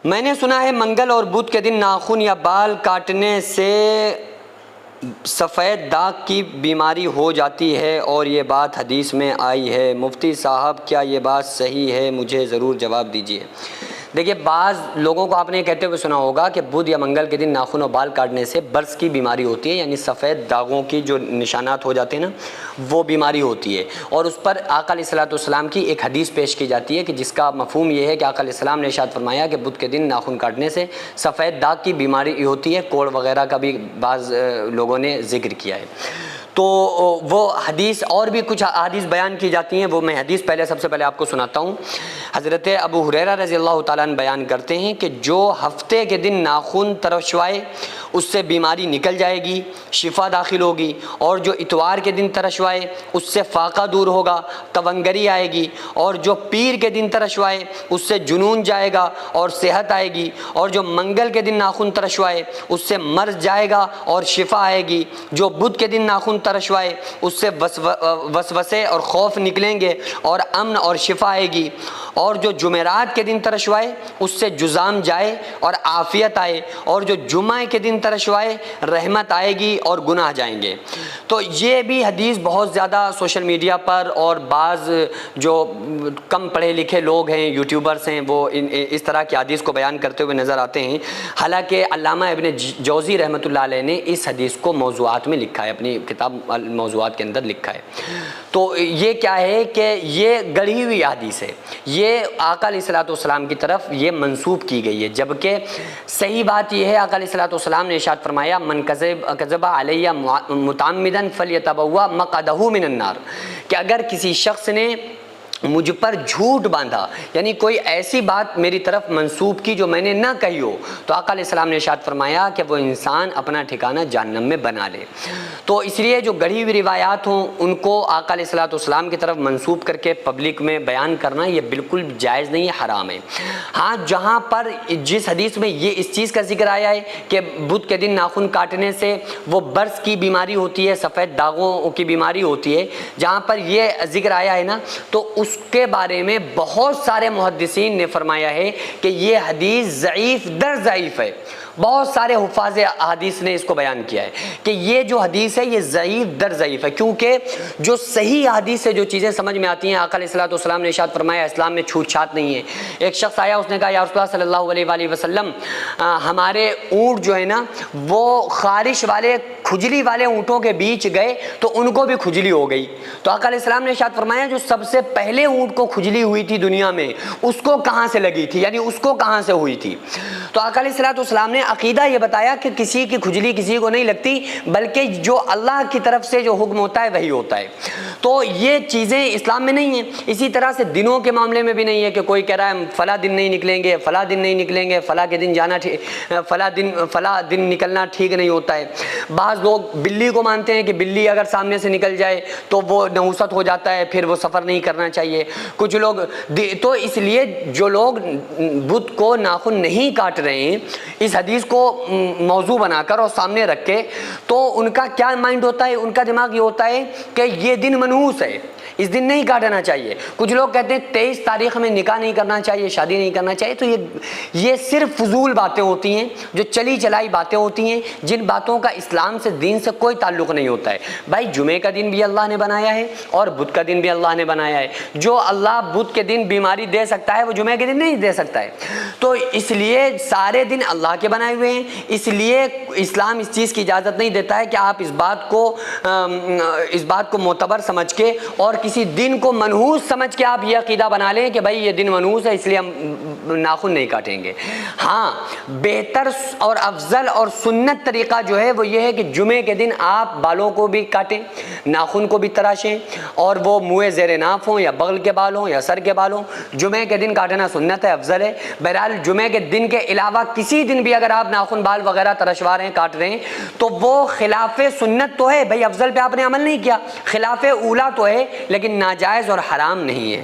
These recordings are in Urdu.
میں نے سنا ہے منگل اور بدھ کے دن ناخن یا بال کاٹنے سے سفید داغ کی بیماری ہو جاتی ہے اور یہ بات حدیث میں آئی ہے، مفتی صاحب کیا یہ بات صحیح ہے؟ مجھے ضرور جواب دیجیے۔ دیکھیے، بعض لوگوں کو آپ نے کہتے ہوئے سنا ہوگا کہ بدھ یا منگل کے دن ناخن اور بال کاٹنے سے برس کی بیماری ہوتی ہے، یعنی سفید داغوں کی جو نشانات ہو جاتے ہیں نا، وہ بیماری ہوتی ہے، اور اس پر آقا علیہ الصلوۃ والسلام کی ایک حدیث پیش کی جاتی ہے کہ جس کا مفہوم یہ ہے کہ آقا علیہ السلام نے ارشاد فرمایا کہ بدھ کے دن ناخن کاٹنے سے سفید داغ کی بیماری ہوتی ہے، کوڑ وغیرہ کا بھی بعض لوگوں نے ذکر کیا ہے۔ تو وہ حدیث اور بھی کچھ احادیث بیان کی جاتی ہیں، وہ میں حدیث سب سے پہلے آپ کو سناتا ہوں۔ حضرت ابو ہریرہ رضی اللہ تعالیٰ عنہ بیان کرتے ہیں کہ جو ہفتے کے دن ناخن ترشوائے اس سے بیماری نکل جائے گی، شفا داخل ہوگی، اور جو اتوار کے دن ترشوائے اس سے فاقہ دور ہوگا، تونگری آئے گی، اور جو پیر کے دن ترشوائے اس سے جنون جائے گا اور صحت آئے گی، اور جو منگل کے دن ناخن ترشوائے اس سے مرض جائے گا اور شفا آئے گی، جو بدھ کے دن ناخن ترشوائے اس سے وسوسے اور خوف نکلیں گے اور امن اور شفا آئے گی، اور جو جمعرات کے دن ترشوائے اس سے جزام جائے اور عافیت آئے، اور جو جمعہ کے دن ترشوائے رحمت آئے گی اور گناہ جائیں گے۔ تو یہ بھی حدیث بہت زیادہ سوشل میڈیا پر اور بعض جو کم پڑھے لکھے لوگ ہیں، یوٹیوبرز ہیں، وہ اس طرح کی حدیث کو بیان کرتے ہوئے نظر آتے ہیں، حالانکہ علامہ ابن جوزی رحمۃ اللہ علیہ نے اس حدیث کو موضوعات میں لکھا ہے، اپنی کتاب الموضوعات کے اندر لکھا ہے۔ تو یہ کیا ہے کہ یہ گڑھی ہوئی حدیث ہے، یہ آقا علیہ الصلوۃ والسلام کی طرف یہ منسوب کی گئی ہے، جبکہ صحیح بات یہ ہے آقا علیہ الصلوۃ والسلام نے ارشاد فرمایا من کذب علیہ متعمدا فلیتبوأ مقعدہ من النار، کہ اگر کسی شخص نے مجھ پر جھوٹ باندھا، یعنی کوئی ایسی بات میری طرف منسوب کی جو میں نے نہ کہی ہو، تو آقا علیہ السلام نے ارشاد فرمایا کہ وہ انسان اپنا ٹھکانہ جہنم میں بنا لے۔ تو اس لیے جو گڑھی ہوئی روایات ہوں ان کو آقا علیہ الصلوۃ والسلام کی طرف منسوب کر کے پبلک میں بیان کرنا یہ بالکل جائز نہیں ہے، حرام ہے۔ ہاں، جہاں پر جس حدیث میں یہ اس چیز کا ذکر آیا ہے کہ بدھ کے دن ناخن کاٹنے سے وہ برس کی بیماری ہوتی ہے، سفید داغوں کی بیماری ہوتی ہے، جہاں پر یہ ذکر آیا ہے نا، تو اس کے بارے میں بہت سارے محدثین نے فرمایا ہے کہ یہ حدیث ضعیف در ضعیف ہے۔ بہت سارے حفاظ احادیث نے اس کو بیان کیا ہے کہ یہ جو حدیث ہے یہ ضعیف در ضعیف ہے، کیونکہ جو صحیح حدیث سے جو چیزیں سمجھ میں آتی ہیں، آقا علیہ الصلوۃ والسلام نے ارشاد فرمایا اسلام میں چھوٹ چھات نہیں ہے۔ ایک شخص آیا، اس نے کہا یا رسول اللہ صلی اللہ علیہ وآلہ وسلم، ہمارے اونٹ جو ہے نا وہ خارش والے کھجلی والے اونٹوں کے بیچ گئے تو ان کو بھی کھجلی ہو گئی۔ تو آقا علیہ السلام نے ارشاد فرمایا جو سب سے پہلے اونٹ کو کھجلی ہوئی تھی دنیا میں، اس کو کہاں سے لگی تھی، یعنی اس کو کہاں سے ہوئی تھی؟ تو آقا علیہ الصلوۃ والسلام نے عقیدہ یہ بتایا کہ کسی کی کھجلی کسی کو نہیں لگتی، بلکہ جو اللہ کی طرف سے جو حکم ہوتا ہے وہی ہوتا ہے۔ تو یہ چیزیں اسلام میں نہیں ہیں۔ اسی طرح سے دنوں کے معاملے میں بھی نہیں ہے کہ کوئی کہہ رہا ہے فلاں دن نہیں نکلیں گے، فلاں دن نہیں نکلیں گے، فلاں کے دن جانا فلاں دن نکلنا ٹھیک نہیں ہوتا ہے۔ بعض لوگ بلی کو مانتے ہیں کہ بلی اگر سامنے سے نکل جائے تو وہ نحوست ہو جاتا ہے، پھر وہ سفر نہیں کرنا چاہیے۔ کچھ لوگ تو اس لیے جو لوگ بدھ کو ناخن نہیں کاٹ رہے ہیں، اس حدیث کو موضوع بنا کر اور سامنے رکھ کے، تو ان کا کیا مائنڈ ہوتا ہے، ان کا دماغ یہ ہوتا ہے کہ یہ دن منحوس ہے، اس دن نہیں کاٹنا چاہیے۔ کچھ لوگ کہتے ہیں 23 تاریخ میں نکاح نہیں کرنا چاہیے، شادی نہیں کرنا چاہیے۔ تو یہ صرف فضول باتیں ہوتی ہیں، جو چلی چلائی باتیں ہوتی ہیں، جن باتوں کا اسلام سے، دین سے کوئی تعلق نہیں ہوتا ہے۔ بھائی جمعے کا دن بھی اللہ نے بنایا ہے اور بدھ کا دن بھی اللہ نے بنایا ہے۔ جو اللہ بدھ کے دن بیماری دے سکتا ہے وہ جمعے کے دن نہیں دے سکتا ہے۔ تو اس لیے سارے دن اللہ کے بنائے ہوئے ہیں، اس لیے اسلام اس چیز کی اجازت نہیں دیتا ہے کہ آپ اس بات کو معتبر سمجھ کے اور کسی دن کو منحوس سمجھ کے آپ یہ عقیدہ بنا لیں کہ بھائی یہ دن منحوس ہے اس لیے ہم ناخن نہیں کاٹیں گے۔ ہاں، بہتر اور افضل اور سنت طریقہ جو ہے وہ یہ ہے کہ جمعے کے دن آپ بالوں کو بھی کاٹیں، ناخن کو بھی تراشیں، اور وہ منہ زیر ناف ہوں یا بغل کے بال ہوں یا سر کے بال ہوں، جمعے کے دن کاٹنا سنت ہے، افضل ہے۔ بہرحال جمعے کے دن کے علاوہ کسی دن بھی اگر آپ ناخن بال وغیرہ ترشوا رہے ہیں، کاٹ رہے ہیں، تو وہ خلاف سنت تو ہے، بھائی افضل پہ آپ نے عمل نہیں کیا، خلاف اولا تو ہے، لیکن ناجائز اور حرام نہیں ہے۔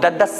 10-10